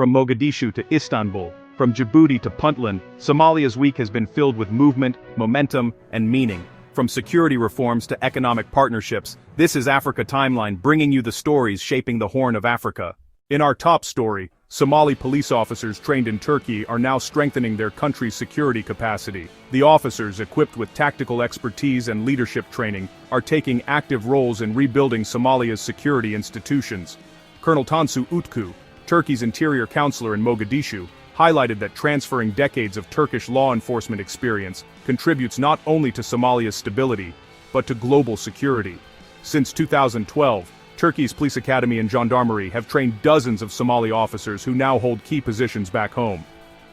From Mogadishu to Istanbul, from Djibouti to Puntland, Somalia's week has been filled with movement, momentum, and meaning. From security reforms to economic partnerships, this is Africa Timeline bringing you the stories shaping the Horn of Africa. In our top story, Somali police officers trained in Turkey are now strengthening their country's security capacity. The officers, equipped with tactical expertise and leadership training, are taking active roles in rebuilding Somalia's security institutions. Colonel Tansu Utku, Turkey's interior counselor in Mogadishu, highlighted that transferring decades of Turkish law enforcement experience contributes not only to Somalia's stability, but to global security. Since 2012, Turkey's police academy and gendarmerie have trained dozens of Somali officers who now hold key positions back home.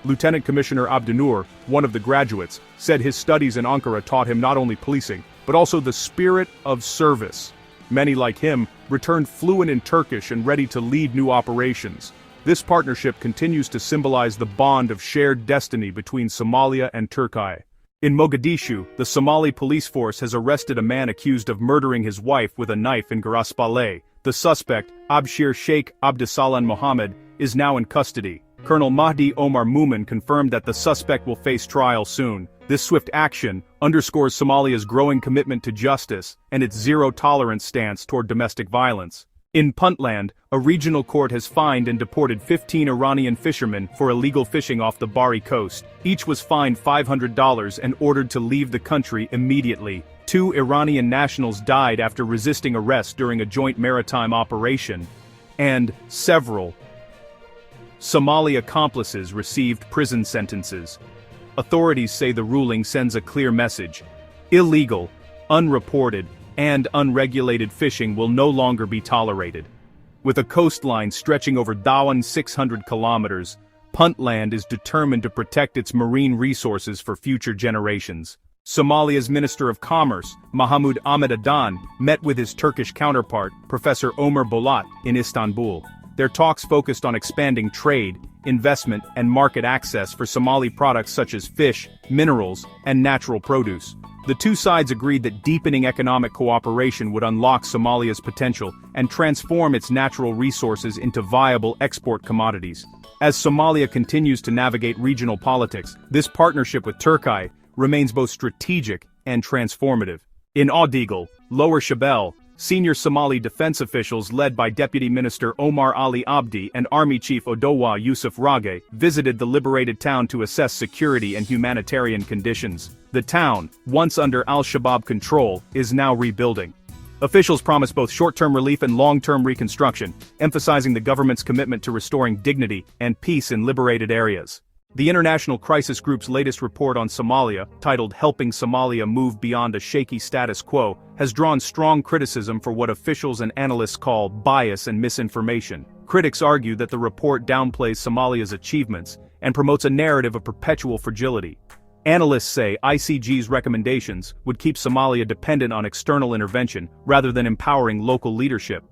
Lieutenant Commissioner Abdinur, one of the graduates, said his studies in Ankara taught him not only policing, but also the spirit of service. Many like him returned fluent in Turkish and ready to lead new operations. This partnership continues to symbolize the bond of shared destiny between Somalia and Türkiye. In Mogadishu, the Somali police force has arrested a man accused of murdering his wife with a knife in Garaspale. The suspect, Abshir Sheikh Abdisalan Mohammed, is now in custody. Colonel Mahdi Omar Mumin confirmed that the suspect will face trial soon. This swift action underscores Somalia's growing commitment to justice and its zero-tolerance stance toward domestic violence. In Puntland, a regional court has fined and deported 15 Iranian fishermen for illegal fishing off the Bari coast. Each was fined $500 and ordered to leave the country immediately. 2 Iranian nationals died after resisting arrest during a joint maritime operation, and several Somali accomplices received prison sentences. Authorities say the ruling sends a clear message: illegal, unreported, and unregulated fishing will no longer be tolerated. With a coastline stretching over 600 kilometers, Puntland is determined to protect its marine resources for future generations. Somalia's Minister of Commerce, Mahmoud Ahmed Adan, met with his Turkish counterpart, Professor Ömer Bolat, in Istanbul. Their talks focused on expanding trade, investment, and market access for Somali products such as fish, minerals, and natural produce. The two sides agreed that deepening economic cooperation would unlock Somalia's potential and transform its natural resources into viable export commodities. As Somalia continues to navigate regional politics, this partnership with Türkiye remains both strategic and transformative. In Awdheegle, Lower Shabelle, senior Somali defense officials led by Deputy Minister Omar Ali Abdi and Army Chief Odowa Yusuf Rage visited the liberated town to assess security and humanitarian conditions. The town, once under al-Shabaab control, is now rebuilding. Officials promise both short-term relief and long-term reconstruction, emphasizing the government's commitment to restoring dignity and peace in liberated areas. The International Crisis Group's latest report on Somalia, titled Helping Somalia Move Beyond a Shaky Status Quo, has drawn strong criticism for what officials and analysts call bias and misinformation. Critics argue that the report downplays Somalia's achievements and promotes a narrative of perpetual fragility. Analysts say ICG's recommendations would keep Somalia dependent on external intervention rather than empowering local leadership.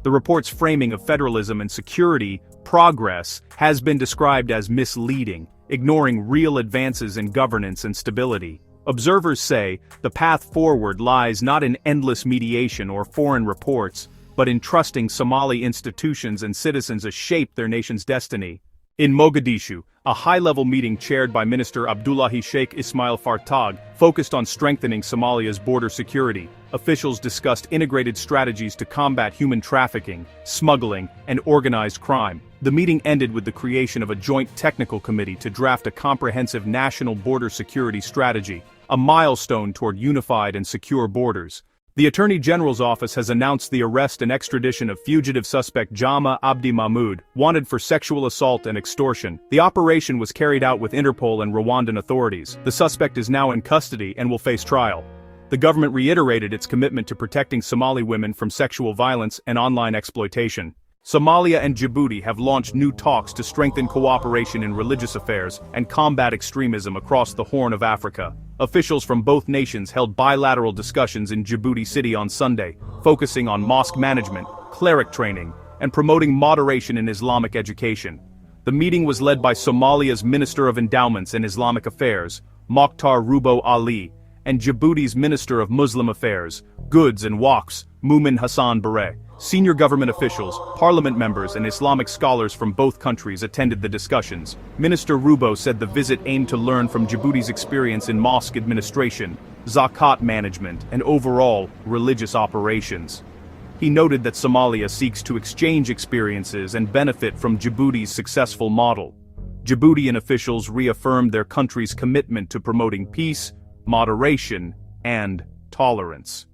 The report's framing of federalism and security progress has been described as misleading, ignoring real advances in governance and stability. Observers say the path forward lies not in endless mediation or foreign reports, but in trusting Somali institutions and citizens to shape their nation's destiny. In Mogadishu, a high-level meeting chaired by Minister Abdullahi Sheikh Ismail Fartag focused on strengthening Somalia's border security. Officials discussed integrated strategies to combat human trafficking, smuggling, and organized crime. The meeting ended with the creation of a joint technical committee to draft a comprehensive national border security strategy, a milestone toward unified and secure borders. The Attorney General's office has announced the arrest and extradition of fugitive suspect Jama Abdi Mahmoud, wanted for sexual assault and extortion. The operation was carried out with Interpol and Rwandan authorities. The suspect is now in custody and will face trial. The government reiterated its commitment to protecting Somali women from sexual violence and online exploitation. Somalia and Djibouti have launched new talks to strengthen cooperation in religious affairs and combat extremism across the Horn of Africa. Officials from both nations held bilateral discussions in Djibouti City on Sunday, focusing on mosque management, cleric training, and promoting moderation in Islamic education. The meeting was led by Somalia's Minister of Endowments and Islamic Affairs, Mokhtar Rubo Ali, and Djibouti's Minister of Muslim Affairs, Goods and Waqfs, Mumin Hassan Barre. Senior government officials, parliament members and Islamic scholars from both countries attended the discussions. Minister Rubo said the visit aimed to learn from Djibouti's experience in mosque administration, zakat management, and overall religious operations. He noted that Somalia seeks to exchange experiences and benefit from Djibouti's successful model. Djiboutian officials reaffirmed their country's commitment to promoting peace, moderation, and tolerance.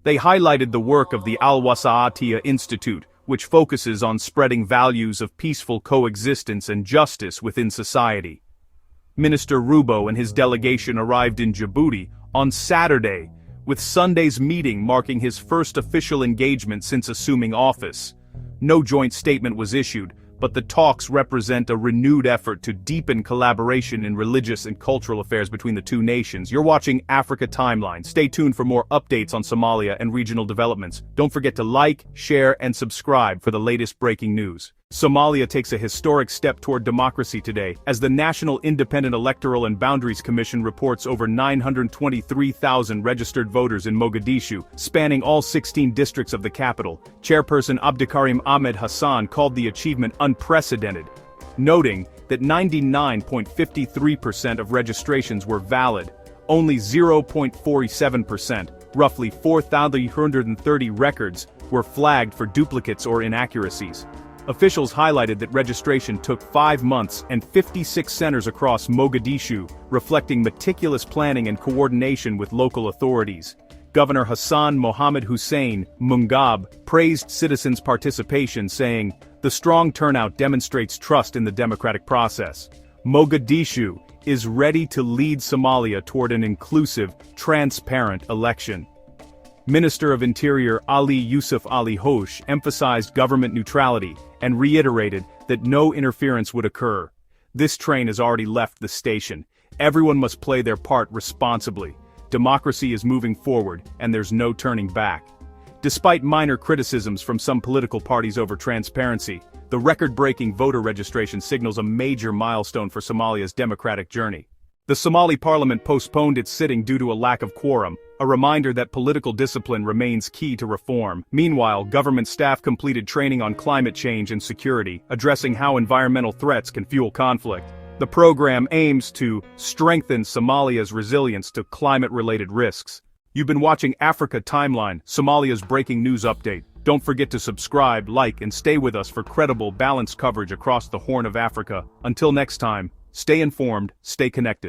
They highlighted the work of the Al-Wasa'atiyya Institute, which focuses on spreading values of peaceful coexistence and justice within society. Minister Rubo and his delegation arrived in Djibouti on Saturday, with Sunday's meeting marking his first official engagement since assuming office. No joint statement was issued, but the talks represent a renewed effort to deepen collaboration in religious and cultural affairs between the two nations. You're watching Africa Timeline. Stay tuned for more updates on Somalia and regional developments. Don't forget to like, share, and subscribe for the latest breaking news. Somalia takes a historic step toward democracy today, as the National Independent Electoral and Boundaries Commission reports over 923,000 registered voters in Mogadishu, spanning all 16 districts of the capital. Chairperson Abdikarim Ahmed Hassan called the achievement unprecedented, noting that 99.53% of registrations were valid. Only 0.47%, roughly 4,330 records, were flagged for duplicates or inaccuracies. Officials highlighted that registration took 5 months and 56 centers across Mogadishu, reflecting meticulous planning and coordination with local authorities. Governor Hassan Mohammed Hussein Mungab praised citizens' participation, saying, "The strong turnout demonstrates trust in the democratic process. Mogadishu is ready to lead Somalia toward an inclusive, transparent election." Minister of Interior Ali Yusuf Ali Hosh emphasized government neutrality and reiterated that no interference would occur. This train has already left the station. Everyone must play their part responsibly. Democracy is moving forward, and there's no turning back. Despite minor criticisms from some political parties over transparency, the record-breaking voter registration signals a major milestone for Somalia's democratic journey. The Somali parliament postponed its sitting due to a lack of quorum, a reminder that political discipline remains key to reform. Meanwhile, government staff completed training on climate change and security, addressing how environmental threats can fuel conflict. The program aims to strengthen Somalia's resilience to climate-related risks. You've been watching Africa Timeline, Somalia's breaking news update. Don't forget to subscribe, like, and stay with us for credible, balanced coverage across the Horn of Africa. Until next time, stay informed, stay connected.